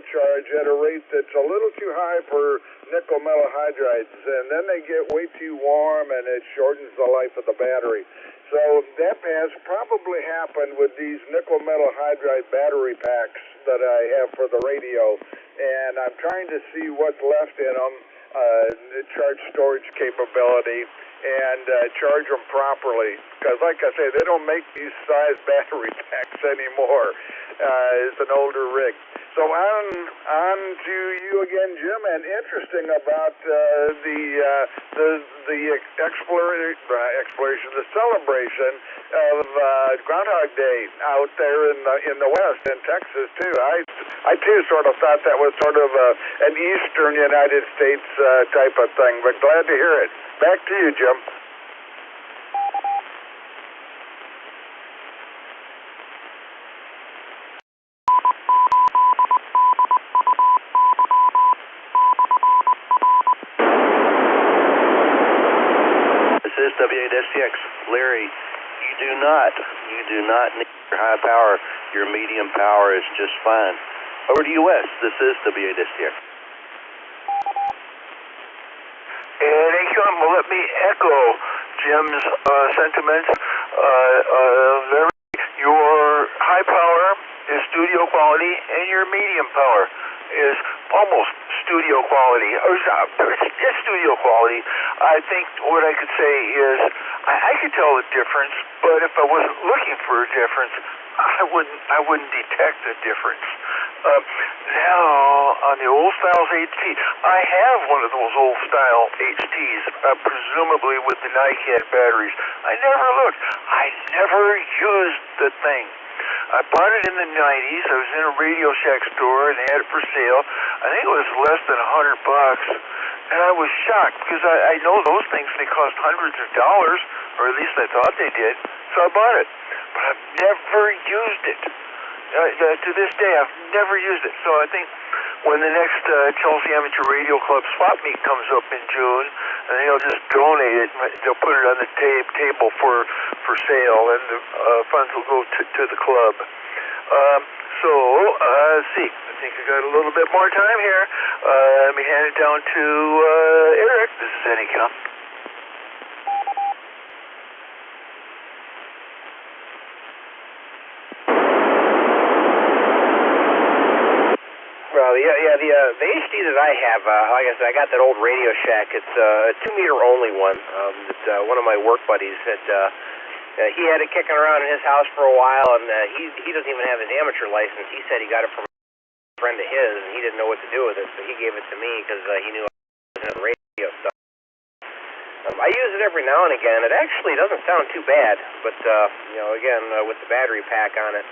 charge at a rate that's a little too high for nickel metal hydrides, and then they get way too warm and it shortens the life of the battery. So that has probably happened with these nickel metal hydride battery packs that I have for the radio, and I'm trying to see what's left in them, charge storage capability, and charge them properly. Because like I say, they don't make these size battery packs anymore. It's an older rig. So on to you again, Jim, and interesting about the exploration, the celebration of Groundhog Day out there in the West, in Texas too. I too sort of thought that was sort of an Eastern United States type of thing, but glad to hear it. Back to you, Jim. This is W8STX. Larry, you do not need your high power. Your medium power is just fine. Over to US. This is W8STX. And Acom, let me echo Jim's sentiments. Larry, your high power is studio quality, and your medium power is almost studio quality. It's studio quality. I think what I could say is I could tell the difference, but if I wasn't looking for a difference, I wouldn't detect a difference. Now, on the old styles HT, I have one of those old style HTs, presumably with the NiCad batteries. I never looked. I never used the thing. I bought it in the 90s. I was in a Radio Shack store and they had it for sale. I think it was less than $100. And I was shocked because I know those things, they cost hundreds of dollars, or at least I thought they did. So I bought it. But I've never used it. To this day, I've never used it. So I think when the next Chelsea Amateur Radio Club swap meet comes up in June, and they'll just donate it, they'll put it on the table for sale, and the funds will go to the club. Let's see. I think I got a little bit more time here. Let me hand it down to Eric. This is Eddie Cum. Well, the HD that I have, like I said, I got that old Radio Shack. It's a 2-meter only one. That one of my work buddies had. He had it kicking around in his house for a while, and he doesn't even have his amateur license. He said he got it from a friend of his, and he didn't know what to do with it, so he gave it to me because he knew I was into radio stuff. I use it every now and again. It actually doesn't sound too bad, but again, with the battery pack on it.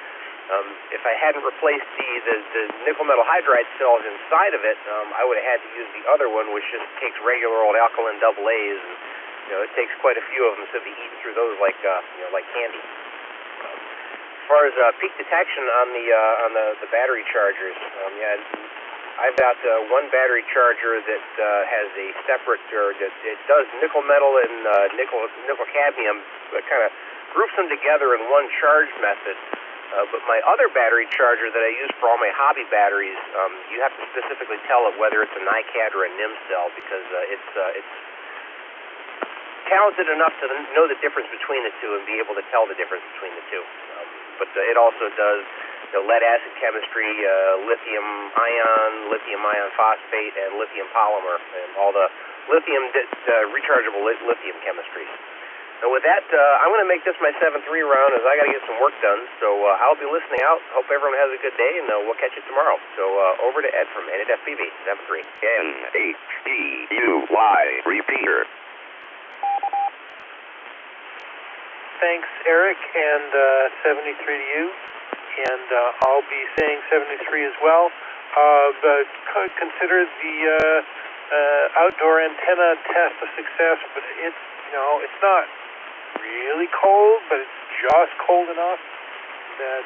If I hadn't replaced the nickel metal hydride cells inside of it, I would have had to use the other one, which just takes regular old alkaline AA's. And, it takes quite a few of them, so be eating through those like candy. As far as peak detection on the battery chargers, I've got one battery charger that has a separate, or that it does nickel metal and nickel cadmium, but kind of groups them together in one charge method. But my other battery charger that I use for all my hobby batteries, you have to specifically tell it whether it's a NiCad or a NIM cell, because it's talented enough to know the difference between the two and be able to tell the difference between the two. But it also does lead acid chemistry, lithium ion phosphate, and lithium polymer, and all the lithium rechargeable lithium chemistries. And with that, I'm going to make this my 7-3 round, as I got to get some work done. So I'll be listening out. Hope everyone has a good day, and we'll catch you tomorrow. So over to Ed from NFPB 7-3. NHDUY repeater. Thanks, Eric, and 73 to you. And I'll be saying 73 as well. But consider the outdoor antenna test a success, but it's not really cold, but it's just cold enough that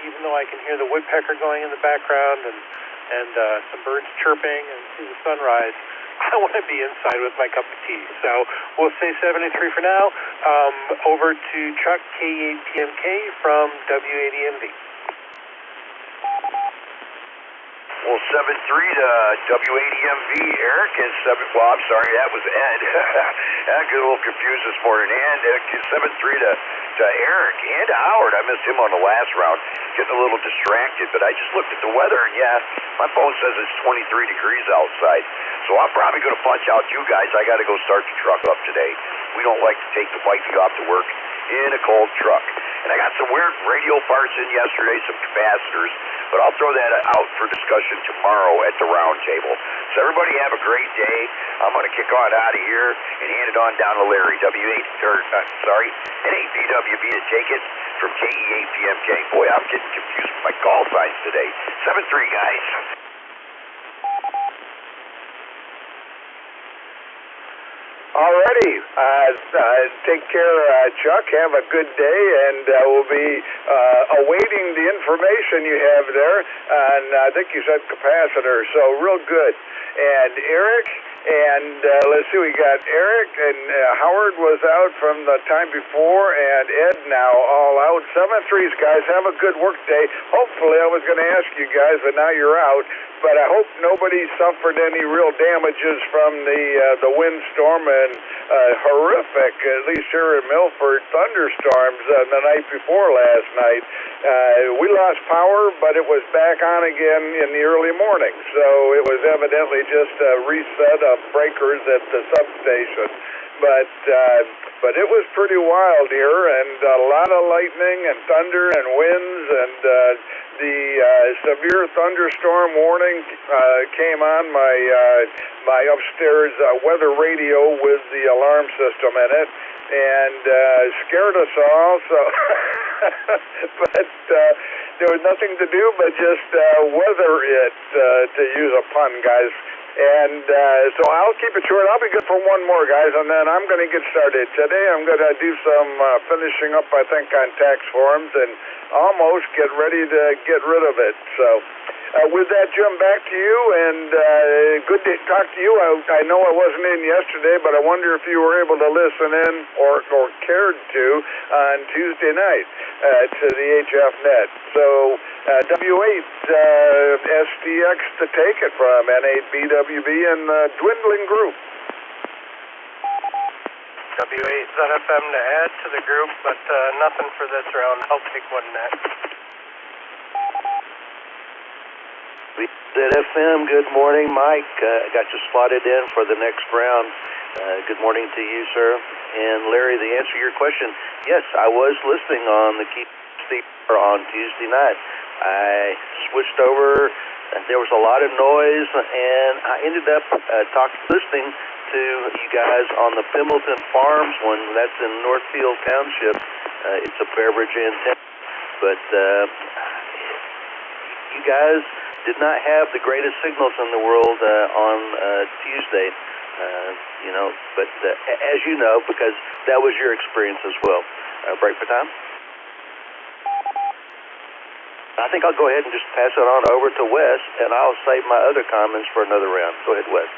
even though I can hear the woodpecker going in the background and some birds chirping and see the sunrise, I want to be inside with my cup of tea. So we'll say 73 for now. Over to Chuck, K8PMK from W80MV. Well, 7-3 to W80MV, Eric, and well, I'm sorry, that was Ed. I got a little confused this morning. And 7-3 to Eric and Howard. I missed him on the last round. Getting a little distracted, but I just looked at the weather, and yeah, my phone says it's 23 degrees outside. So I'm probably going to punch out you guys. I got to go start the truck up today. We don't like to take the wifey off to work in a cold truck. And I got some weird radio parts in yesterday, some capacitors, but I'll throw that out for discussion tomorrow at the round table. So everybody have a great day. I'm going to kick on out of here and hand it on down to Larry, N8BWB to take it from KE8PMK. Boy, I'm getting confused with my call signs today. 7-3, guys. Alrighty, take care, Chuck. Have a good day, and we'll be awaiting the information you have there. And I think you said capacitor, so real good. And Eric, and let's see, we got Eric and Howard was out from the time before, and Ed now all out. 7-3s, guys. Have a good work day. Hopefully, I was going to ask you guys, but now you're out. But I hope nobody suffered any real damages from the windstorm and horrific, at least here in Milford, thunderstorms the night before last night. We lost power, but it was back on again in the early morning. So it was evidently just a reset of breakers at the substation. But it was pretty wild here, and a lot of lightning and thunder and winds, and the severe thunderstorm warning came on my upstairs weather radio with the alarm system in it, and scared us all. So, but there was nothing to do but just weather it, to use a pun, guys. And so I'll keep it short. I'll be good for one more, guys, and then I'm going to get started. Today I'm going to do some finishing up, I think, on tax forms and almost get ready to get rid of it. So with that, Jim, back to you, and good to talk to you. I know I wasn't in yesterday, but I wonder if you were able to listen in or cared to on Tuesday night to the HF Net. So W8 SDX to take it from N8BWB and the dwindling group. W8 ZFM to add to the group, but nothing for this round. I'll take one net. ZFM, good morning, Mike. Got you slotted in for the next round. Good morning to you, sir. And Larry, the answer to your question, yes, I was listening on the Key on Tuesday night. I switched over. There was a lot of noise, and I ended up listening to you guys on the Pimbleton Farms one. That's in Northfield Township. It's a beverage antenna, but you guys did not have the greatest signals in the world on Tuesday, but as you know, because that was your experience as well. Break for time? I think I'll go ahead and just pass it on over to Wes, and I'll save my other comments for another round. Go ahead, Wes.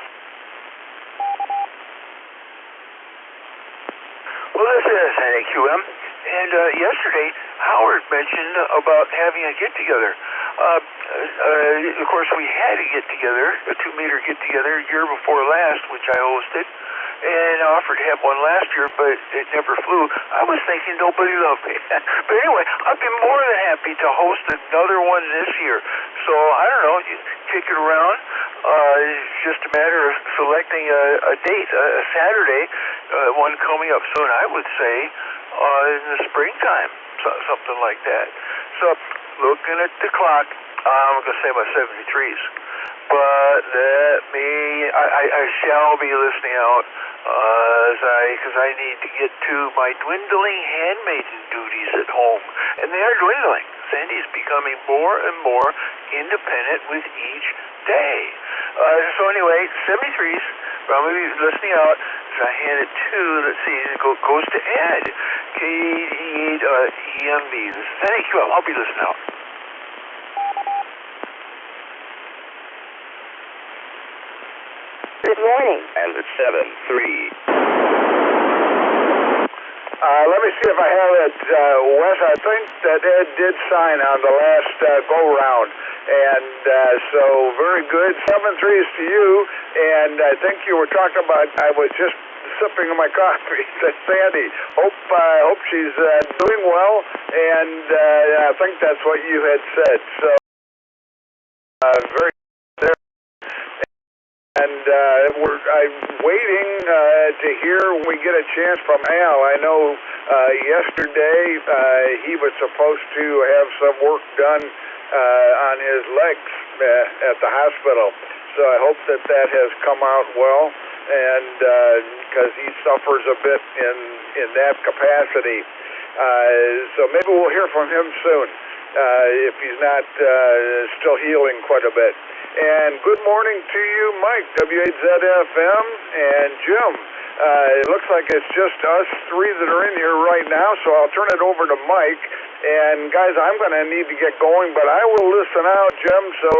Well, this is NAQM, and yesterday Howard mentioned about having a get-together. Of course, we had a get-together, a 2-meter get-together, year before last, which I hosted, and I offered to have one last year, but it never flew. I was thinking nobody loved me. But anyway, I'd be more than happy to host another one this year. So, I don't know, you kick it around. It's just a matter of selecting a date, a Saturday, one coming up soon, I would say, in the springtime, something like that. So, looking at the clock, I'm going to say my 73s. But I shall be listening out because I need to get to my dwindling handmaiden duties at home. And they are dwindling. Sandy's becoming more and more independent with each day. So anyway, 73s, I'm going to be listening out. So I hand it to, let's see, it goes to Ed. KE8EMB. Thank you. I'll be listening out. Good morning. And it's 7-3. Let me see if I have it, Wes. I think that Ed did sign on the last go-round. And so, very good. 7-3s to you. And I think you were talking about, I was just sipping on my coffee. That's Sandy. Hope she's doing well. And I think that's what you had said. So, very good there. And I'm waiting to hear when we get a chance from Al. I know yesterday he was supposed to have some work done on his legs at the hospital. So I hope that has come out well, and because he suffers a bit in that capacity. So maybe we'll hear from him soon if he's not still healing quite a bit. And good morning to you, Mike, W8ZFM, and Jim. It looks like it's just us three that are in here right now, so I'll turn it over to Mike. And guys, I'm going to need to get going, but I will listen out, Jim. So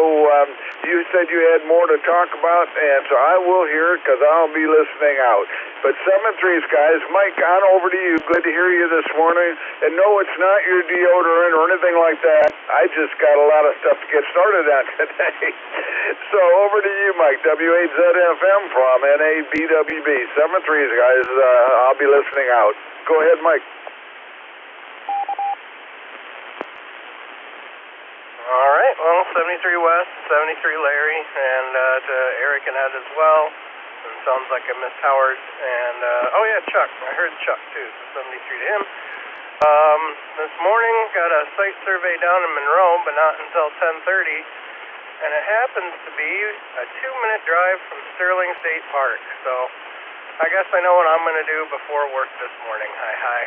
you said you had more to talk about, and so I will hear it because I'll be listening out. But 7-3s, guys. Mike, on over to you. Good to hear you this morning. And no, it's not your deodorant or anything like that. I just got a lot of stuff to get started on today. So over to you, Mike, W8ZFM from NABWB. 7-3s, guys. I'll be listening out. Go ahead, Mike. All right, well, 73 West, 73 Larry, and to Eric and Ed as well. And sounds like I missed Howard. And, oh yeah, Chuck. I heard Chuck too, so 73 to him. This morning, got a site survey down in Monroe, but not until 10:30. And it happens to be a 2-minute drive from Sterling State Park. So I guess I know what I'm going to do before work this morning. Hi.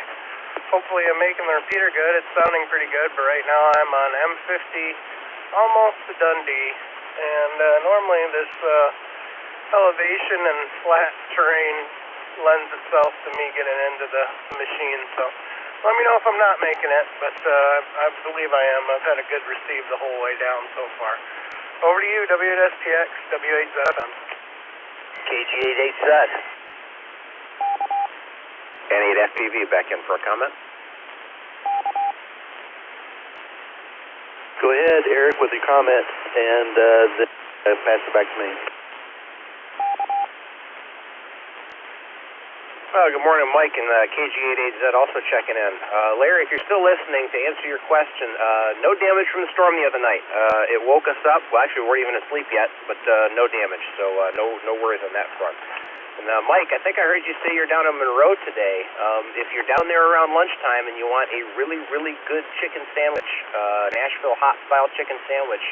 Hopefully I'm making the repeater good. It's sounding pretty good, but right now I'm on M50, almost to Dundee. And normally this elevation and flat terrain lends itself to me getting into the machine. So let me know if I'm not making it, but I believe I am. I've had a good receive the whole way down so far. Over to you, W8STX, W8ZFM. KG88Z. N8FPV back in for a comment. Go ahead, Eric, with your comment, and then pass it back to me. Good morning, Mike, and KG88Z also checking in. Larry, if you're still listening, to answer your question, no damage from the storm the other night. It woke us up. Well, actually, we weren't even asleep yet, but no damage, so no worries on that front. And Mike, I think I heard you say you're down in Monroe today. If you're down there around lunchtime and you want a really, really good chicken sandwich, Nashville hot-style chicken sandwich,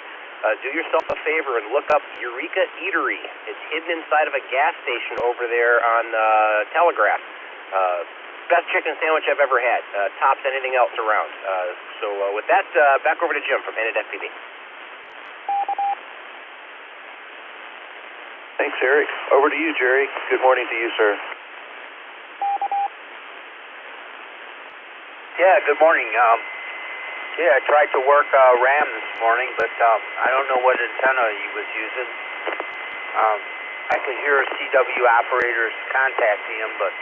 do yourself a favor and look up Eureka Eatery. It's hidden inside of a gas station over there on Telegraph. Best chicken sandwich I've ever had. Tops anything else around. So with that, back over to Jim from NFPD. Thanks, Eric. Over to you, Jerry. Good morning to you, sir. Yeah, good morning. I tried to work RAM this morning, but I don't know what antenna he was using. I could hear CW operators contacting him, but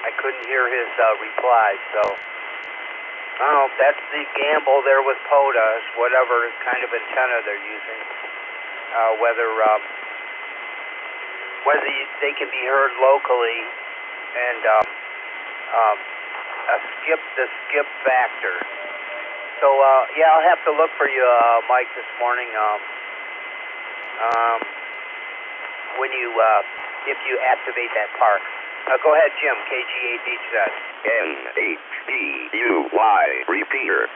I couldn't hear his reply. So I don't know if that's the gamble there with POTAs, whatever kind of antenna they're using, whether they can be heard locally, and the skip factor. So I'll have to look for you, Mike, this morning. When if you activate that park. Go ahead, Jim. KG8HZ. NHBUY repeater.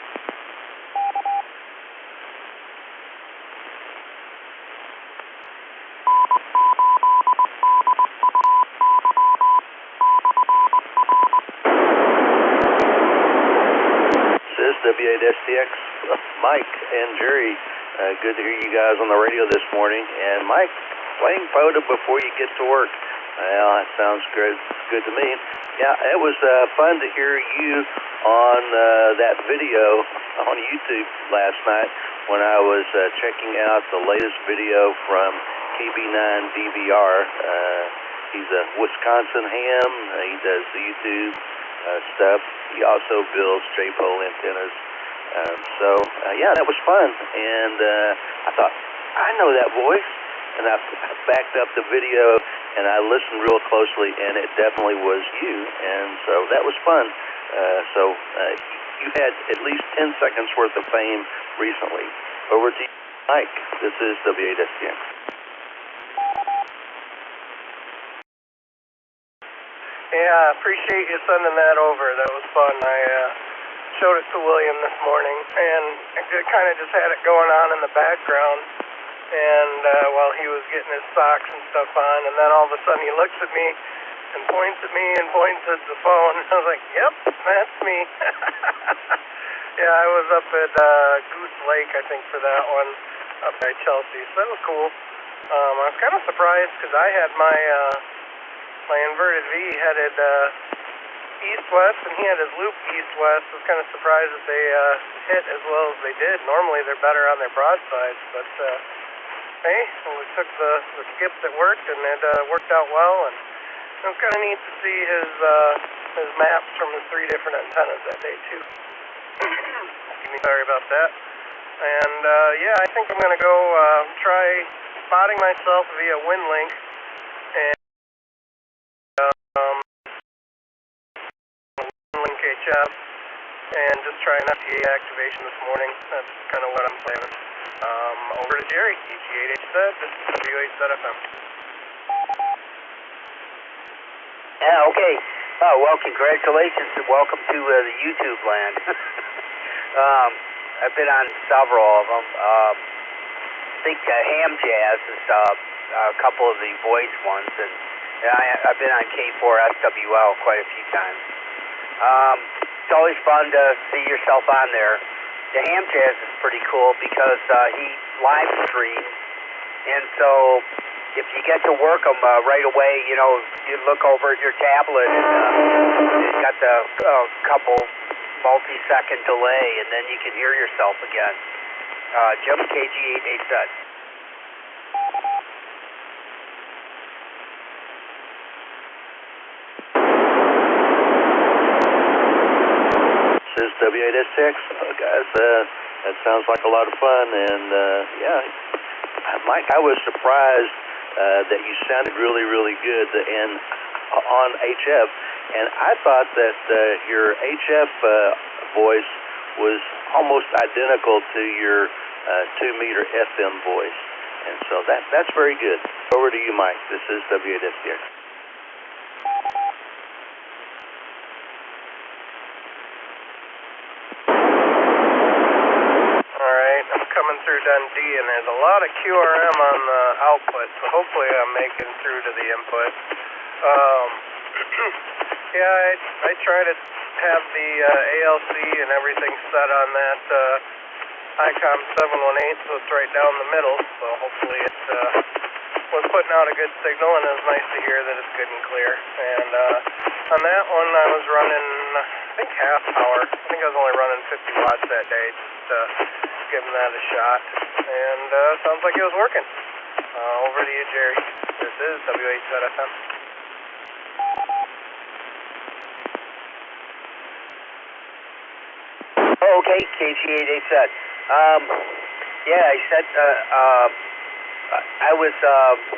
W8STX, Mike and Jerry, good to hear you guys on the radio this morning. And Mike, playing POTA before you get to work. Well, that sounds good to me. Yeah, it was fun to hear you on that video on YouTube last night when I was checking out the latest video from KB9DVR. He's a Wisconsin ham. He does the YouTube stuff. He also builds J-pole antennas. Yeah, that was fun. And I thought, I know that voice. And I backed up the video and I listened real closely, and it definitely was you. And so that was fun. You had at least 10 seconds worth of fame recently. Over to you, Mike. This is W8STX. Yeah, appreciate you sending that over. That was fun. I showed it to William this morning, and I kind of just had it going on in the background. And while he was getting his socks and stuff on, and then all of a sudden he looks at me and points at me and points at the phone. I was like, yep, that's me. Yeah, I was up at Goose Lake, I think, for that one, up by Chelsea, so that was cool. I was kind of surprised because I had my inverted V headed east-west, and he had his loop east-west. I was kind of surprised that they hit as well as they did. Normally they're better on their broadsides, but hey, we took the skip that worked, and it worked out well, and it was kind of neat to see his maps from his 3 different antennas that day, too. Excuse me, sorry about that. And, yeah, I think I'm going to go try spotting myself via WinLink, and WinLink HF, and just try an FTA activation this morning. That's kind of what I'm planning. Over to Jerry, EG8HZ, this is W8ZFM. Yeah, okay. Well, congratulations and welcome to the YouTube land. I've been on several of them. I think Ham Jazz is a couple of the voice ones, and I've been on K4SWL quite a few times. It's always fun to see yourself on there. The Ham Jazz is pretty cool because he live streams, and so if you get to work them right away, you look over at your tablet and it's got the couple multi-second delay, and then you can hear yourself again. Jim, KG8HZ. This is W8STX. Guys, that sounds like a lot of fun, and yeah, Mike, I was surprised that you sounded really, really good on HF, and I thought that your HF voice was almost identical to your 2-meter FM voice, and so that's very good. Over to you, Mike. This is W8STX. Coming through Dundee, and there's a lot of QRM on the output, so hopefully I'm making through to the input. Yeah, I try to have the ALC and everything set on that ICOM 718, so it's right down the middle, so hopefully it was putting out a good signal, and it was nice to hear that it's good and clear. And on that one, I was running, I think, half power. I think I was only running 50 watts that day, just giving that a shot, and sounds like it was working. Over to you, Jerry. This is W8ZFM. Okay, KG8HZ. Yeah, I said I was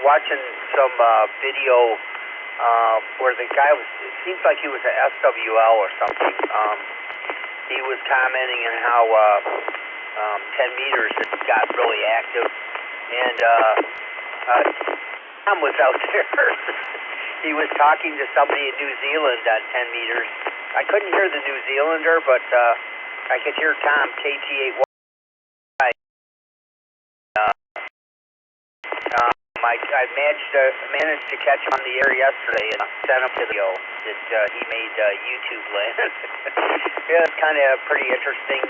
watching some video where the guy was, it seems like he was at SWL or something. He was commenting on how 10 meters had got really active, and Tom was out there. He was talking to somebody in New Zealand on 10 meters. I couldn't hear the New Zealander, but I could hear Tom, KG8. I managed to catch him on the air yesterday and sent him a video that he made YouTube land. Yeah, it's kind of a pretty interesting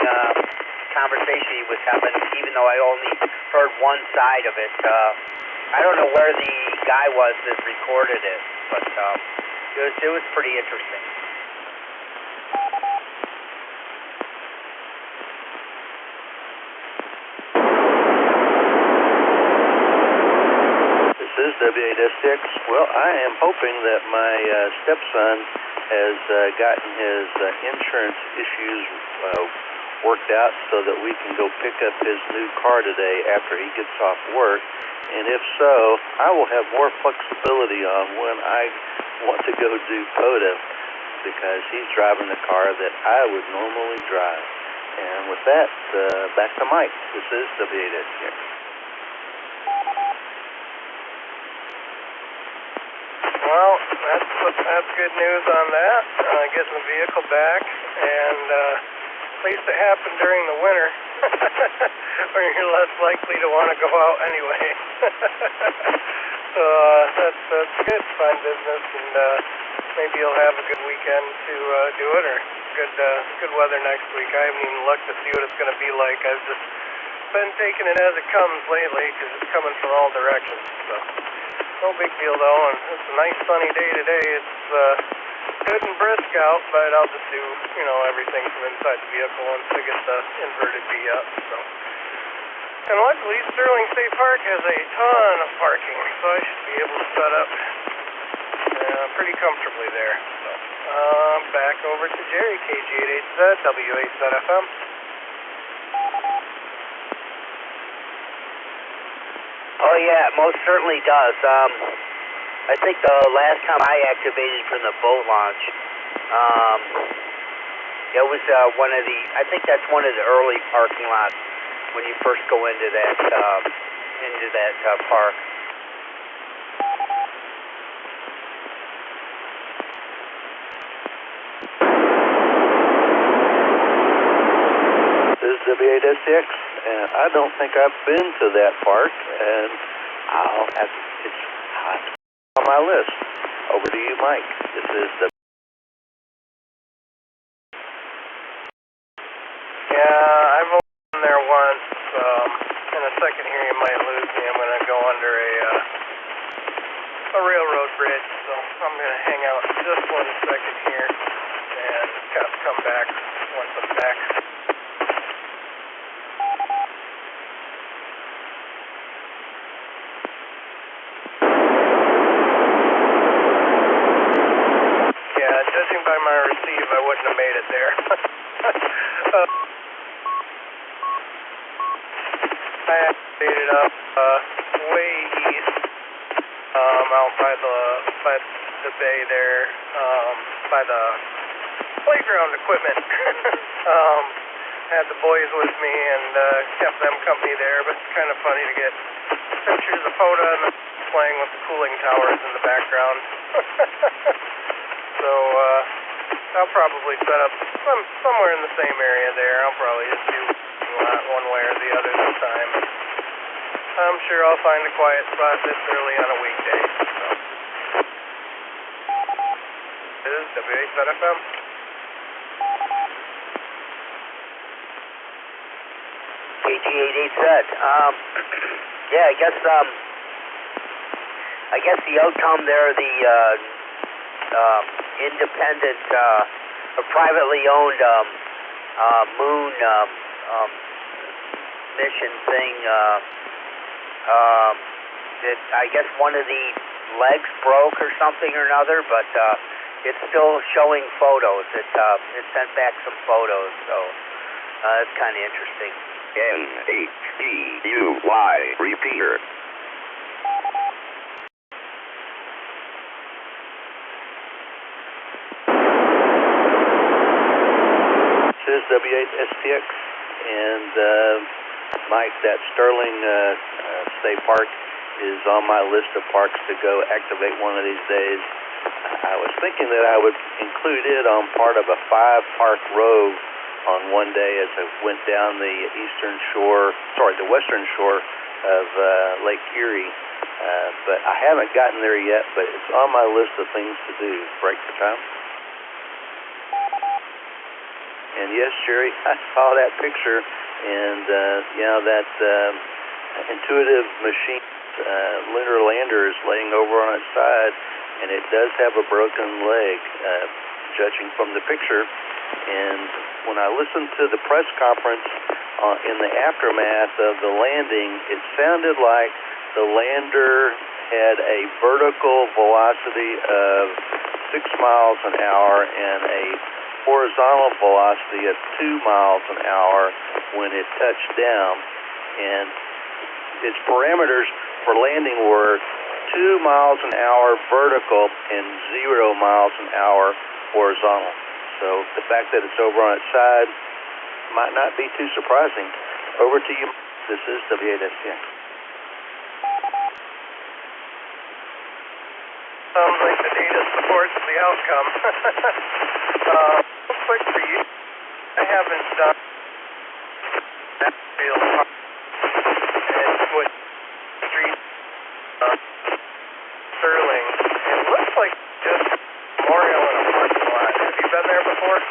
conversation he was having, even though I only heard one side of it. I don't know where the guy was that recorded it, but it was pretty interesting. This is W8STX. Well, I am hoping that my stepson has gotten his insurance issues worked out so that we can go pick up his new car today after he gets off work. And if so, I will have more flexibility on when I want to go do POTA because he's driving the car that I would normally drive. And with that, back to Mike. This is W8STX. Well, that's good news on that. Getting the vehicle back, and at least it happened during the winter, where you're less likely to want to go out anyway. So that's good. Fine business, and maybe you'll have a good weekend to do it, or good weather next week. I haven't even looked to see what it's going to be like. I've just been taking it as it comes lately because it's coming from all directions. So. No big deal though, and it's a nice sunny day today. It's good and brisk out, but I'll just do, everything from inside the vehicle once I get the inverted V up. So. And luckily, Sterling State Park has a ton of parking, so I should be able to set up pretty comfortably there. So, back over to Jerry, KG88Z, W8ZFM. Oh yeah, it most certainly does. I think the last time I activated from the boat launch, it was I think that's one of the early parking lots when you first go into that park. This is W8STX, and I don't think I've been to that park, and it's on my list. Over to you, Mike. This is the... Yeah, I've only been there once. In a second here, you might lose me. I'm going to go under a railroad bridge, so I'm going to hang out just 1 second here and come back once I'm back. Judging by my receive, I wouldn't have made it there. I activated up way east, out by the bay there, by the playground equipment. Had the boys with me and kept them company there, but it's kind of funny to get pictures of POTA and playing with the cooling towers in the background. So I'll probably set up somewhere in the same area there. I'll probably just do one way or the other this time. I'm sure I'll find a quiet spot this early on a weekday. So. This is W8ZFM. KG88Z. Yeah, I guess the outcome there, the independent, privately owned moon mission thing. I guess one of the legs broke or something or another, but it's still showing photos. It sent back some photos, so it's kind of interesting. NHDUY repeater. This is W8STX, and Mike, that Sterling State Park is on my list of parks to go activate one of these days. I was thinking that I would include it on part of a 5-park row on one day as I went down the the western shore of Lake Erie. But I haven't gotten there yet, but it's on my list of things to do. Break for time. And yes, Sherry, I saw that picture, and that intuitive machine lunar lander is laying over on its side, and it does have a broken leg, judging from the picture. And when I listened to the press conference in the aftermath of the landing, it sounded like the lander had a vertical velocity of 6 miles an hour and a horizontal velocity of 2 miles an hour when it touched down, and its parameters for landing were 2 miles an hour vertical and 0 miles an hour horizontal. So the fact that it's over on its side might not be too surprising. Over to you. This is W8STX. Sounds like the data supports the outcome. Real quick for you, I haven't done that field and what street Sterling. It looks like just Memorial in a parking lot. Have you been there before?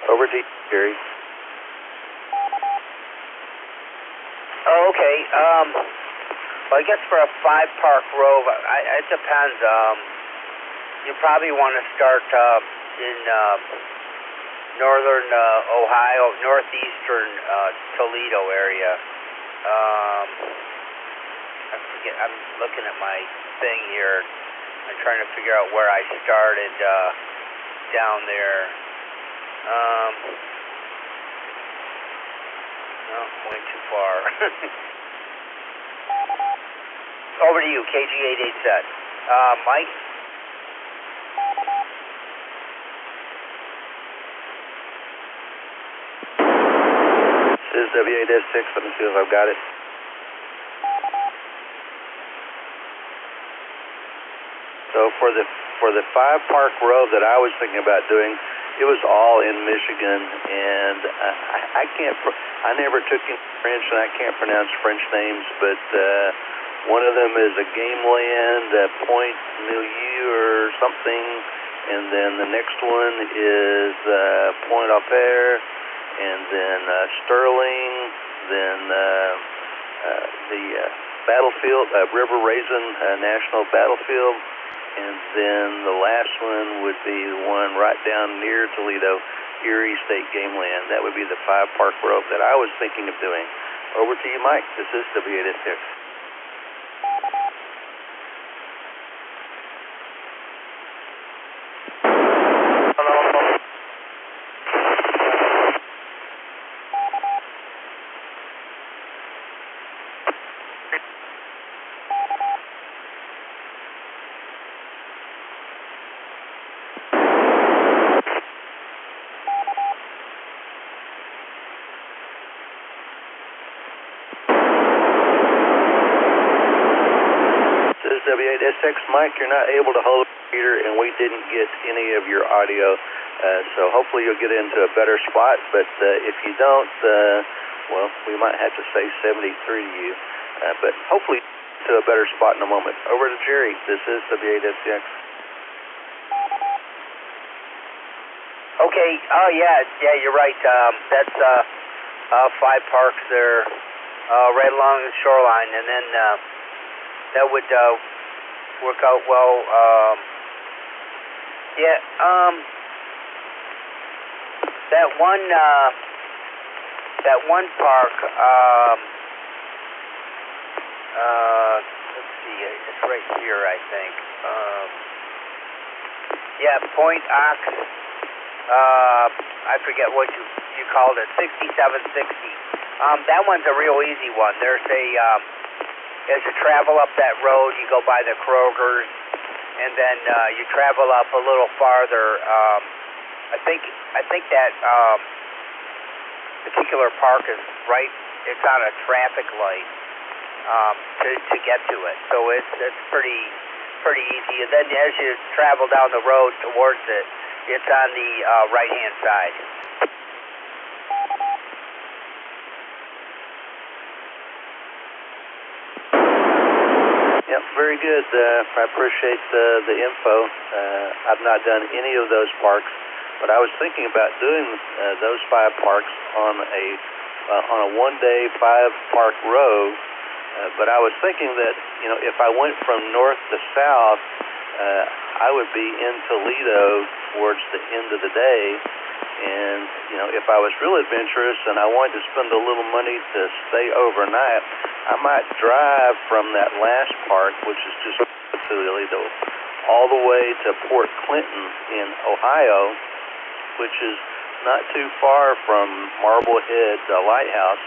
Over to you, Jerry. Oh, okay. Well, I guess for a 5-park Rove, it depends. You probably want to start in northern Ohio, northeastern Toledo area. I forget. I'm looking at my thing here. I'm trying to figure out where I started down there. No, went too far. Over to you, KG887. Mike? This is W8S6. Let me see if I've got it. So for the 5-park Rove that I was thinking about doing, it was all in Michigan, and I never took any French, and I can't pronounce French names, but one of them is a game land, Point Milieu or something, and then the next one is Point Au Pair, and then Sterling, then the battlefield, River Raisin National Battlefield, and then the last one would be the one right down near Toledo, Erie State Game Land. That would be the 5-park Rove that I was thinking of doing. Over to you, Mike. This is W8S6. W8SX, Mike, you're not able to hold the computer, and we didn't get any of your audio, so hopefully you'll get into a better spot, but if you don't, well, we might have to say 73 to you, but hopefully to a better spot in a moment. Over to Jerry. This is W8SX. Okay, oh yeah, you're right. That's 5 parks there, right along the shoreline, and then that would work out well. Yeah, that one park. Let's see, it's right here, I think. Yeah, Point Ox. I forget what you called it, 6760. That one's a real easy one. There's as you travel up that road, you go by the Kroger's, and then you travel up a little farther. I think that particular park is right. It's on a traffic light to get to it, so it's pretty easy. And then as you travel down the road towards it, it's on the right-hand side. Yep, very good. I appreciate the info. I've not done any of those parks, but I was thinking about doing those 5 parks on a one-day 5-park Rove, But I was thinking that, if I went from north to south, I would be in Toledo towards the end of the day. And, if I was real adventurous and I wanted to spend a little money to stay overnight, I might drive from that last park, which is just Toledo, all the way to Port Clinton in Ohio, which is not too far from Marblehead Lighthouse.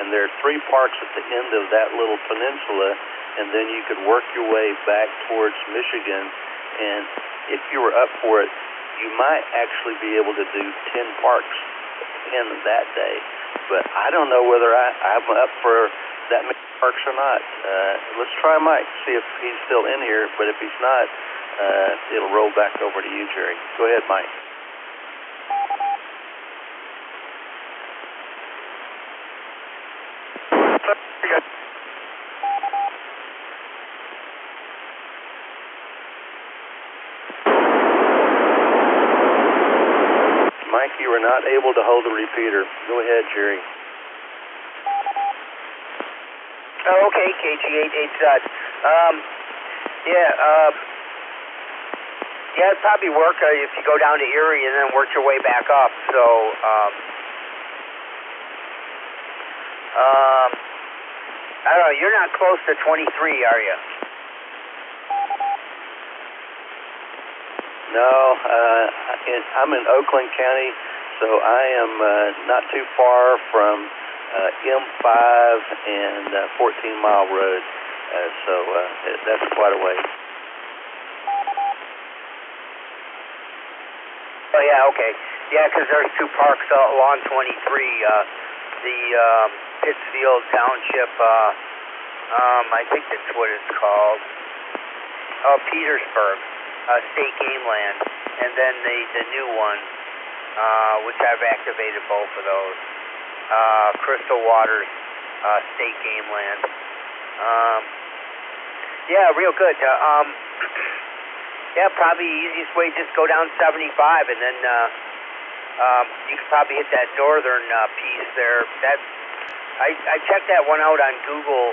And there are 3 parks at the end of that little peninsula, and then you could work your way back towards Michigan. And if you were up for it, you might actually be able to do 10 parks in that day. But I don't know whether I'm up for that many parks or not. Let's try Mike, see if he's still in here. But if he's not, it'll roll back over to you, Jerry. Go ahead, Mike. Mike, you were not able to hold the repeater. Go ahead, Jerry. Oh, okay, KG-88. Yeah, it'd probably work if you go down to Erie and then work your way back up. So, I don't know, you're not close to 23, are you? No, I'm in Oakland County, so I am not too far from M5 and 14 Mile Road, so that's quite a way. Oh, yeah, okay. Yeah, because there's 2 parks along 23, the Pittsfield Township, I think that's what it's called, Petersburg. State Game Land, and then the new one, which I've activated both of those. Crystal Waters, State Game Land. Yeah, real good. Yeah, probably the easiest way, just go down 75, and then you could probably hit that northern piece there. I checked that one out on Google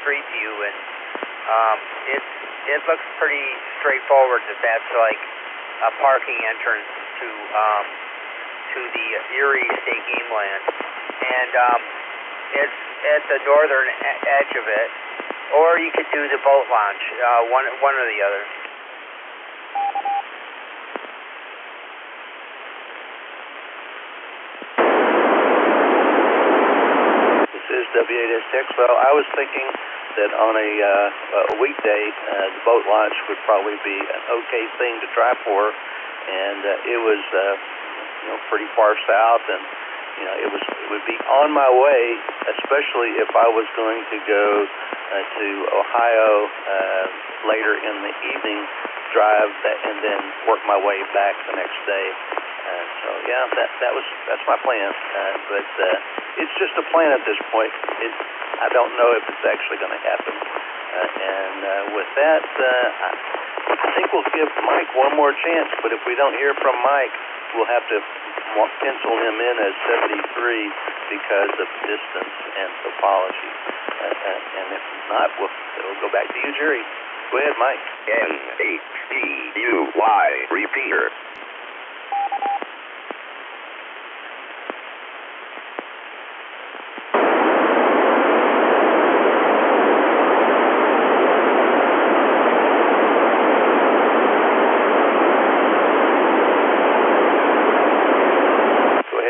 Street View, and it looks pretty straightforward that's like a parking entrance to the Erie State Game Land, and it's at the northern edge of it. Or you could do the boat launch, one or the other. This is W8SX. Well, I was thinking that on a weekday, the boat launch would probably be an okay thing to try for, and it was pretty far south, and it would be on my way, especially if I was going to go to Ohio later in the evening, drive that, and then work my way back the next day. So yeah, that's my plan. But it's just a plan at this point. I don't know if it's actually going to happen. And with that, I think we'll give Mike one more chance. But if we don't hear from Mike, we'll have to pencil him in as 73 because of distance and topology. And if not, it'll go back to you, Jerry. Go ahead, Mike. NHDUY repeater.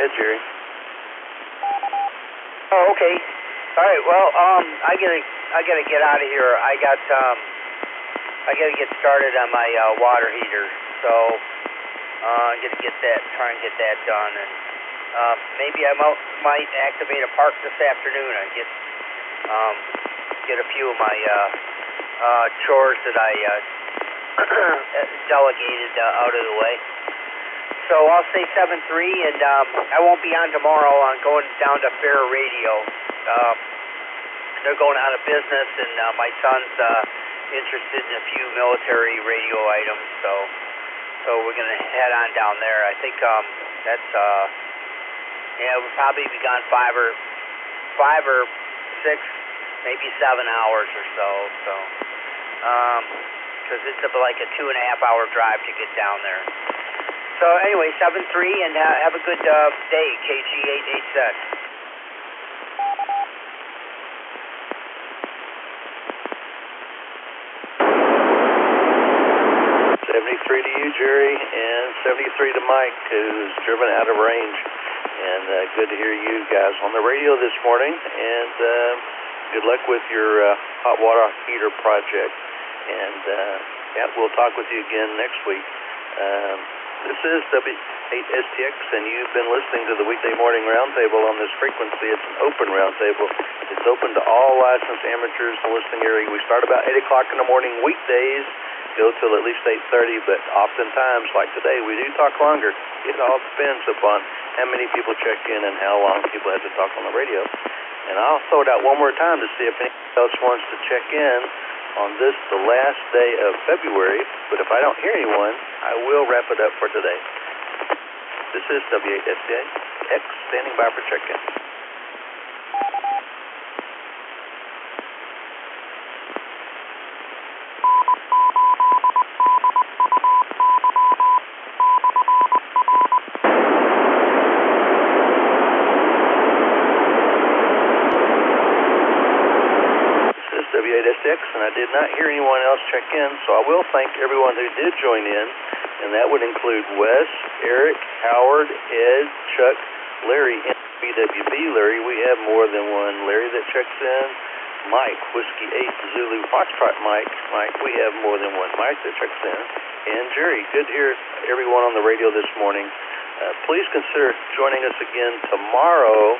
Jerry. Oh, okay. All right. Well, I gotta get out of here. I gotta get started on my water heater. So I'm gonna try and get that done, and maybe I might activate a park this afternoon and get a few of my chores that I delegated out of the way. So I'll say 7-3, and I won't be on tomorrow. I'm going down to Fair Radio. They're going out of business, and my son's interested in a few military radio items, so we're going to head on down there. I think we'll probably be gone 5 or 5 or 6, maybe 7 hours or so. So, because it's like a 2.5-hour drive to get down there. So anyway, 7-3, and have a good day, KG886. 73 to you, Jerry, and 73 to Mike, who's driven out of range. And good to hear you guys on the radio this morning. And good luck with your hot water heater project. And yeah, we'll talk with you again next week. This is W8STX, and you've been listening to the weekday morning roundtable on this frequency. It's an open roundtable. It's open to all licensed amateurs in the listening area. We start about 8 o'clock in the morning weekdays, go till at least 8:30, but oftentimes, like today, we do talk longer. It all depends upon how many people check in and how long people have to talk on the radio. And I'll throw it out one more time to see if anyone else wants to check in on this, the last day of February. But if I don't hear anyone, I will wrap it up for today. This is W8STX standing by for check-in. W8STX, and I did not hear anyone else check in, so I will thank everyone who did join in, and that would include Wes, Eric, Howard, Ed, Chuck, Larry, and BWB. Larry, we have more than one Larry that checks in. Mike, Whiskey 8 Zulu Foxtrot Mike, we have more than one Mike that checks in. And Jerry, good to hear everyone on the radio this morning. Please consider joining us again tomorrow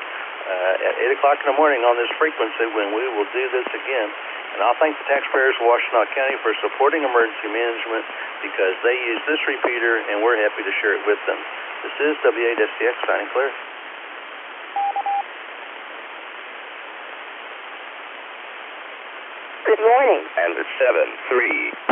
at 8 o'clock in the morning on this frequency when we will do this again. And I'll thank the taxpayers of Washtenaw County for supporting emergency management, because they use this repeater and we're happy to share it with them. This is W8STX signing clear. Good morning. And it's 7-3.